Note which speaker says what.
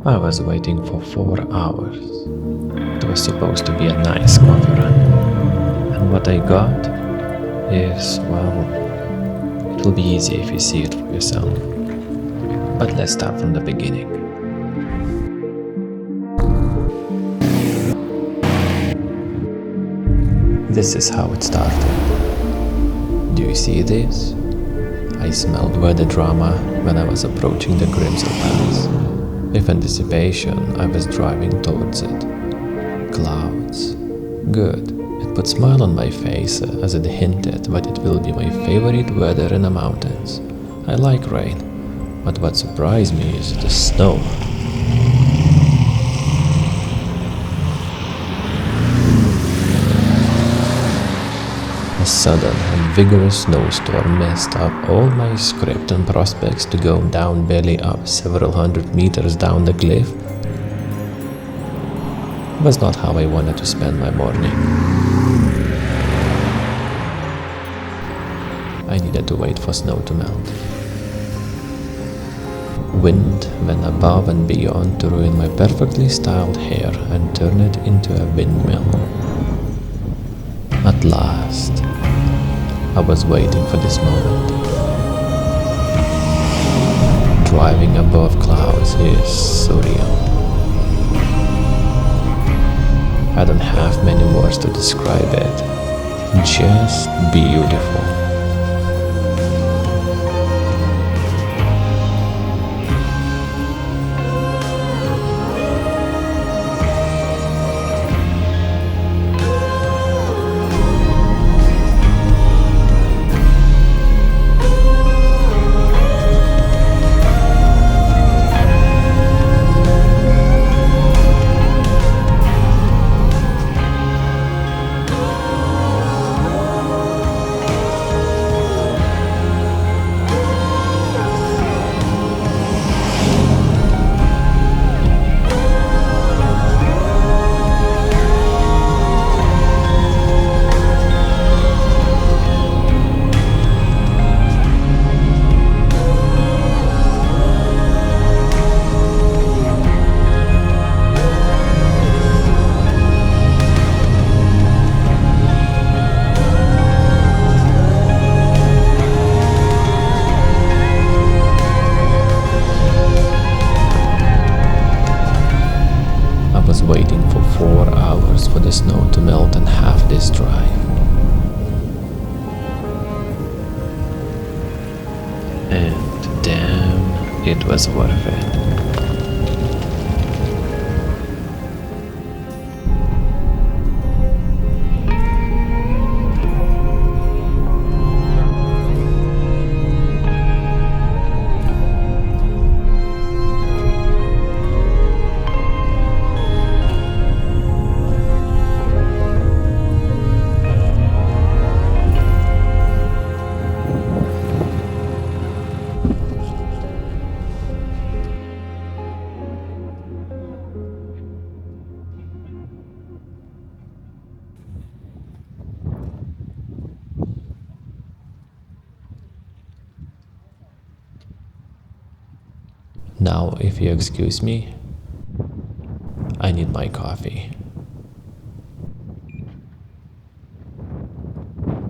Speaker 1: I was waiting for 4 hours. It was supposed to be a nice coffee run. And what I got is, well, it will be easy if you see it for yourself. But let's start from the beginning. This is how it started. Do you see this? I smelled weather drama when I was approaching the Grimsel Pass. With anticipation, I was driving towards it. Clouds. Good. It put a smile on my face as it hinted that it will be my favorite weather in the mountains. I like rain, but what surprised me is the snow. A sudden and vigorous snowstorm messed up all my script and prospects to go down belly up several hundred meters down the cliff. It was not how I wanted to spend my morning. I needed to wait for snow to melt. Wind went above and beyond to ruin my perfectly styled hair and turn it into a windmill. At last, I was waiting for this moment. Driving above clouds is surreal. I don't have many words to describe it. Just beautiful. Waiting for 4 hours for the snow to melt and half this drive. And damn, it was worth it. Now, if you excuse me, I need my coffee.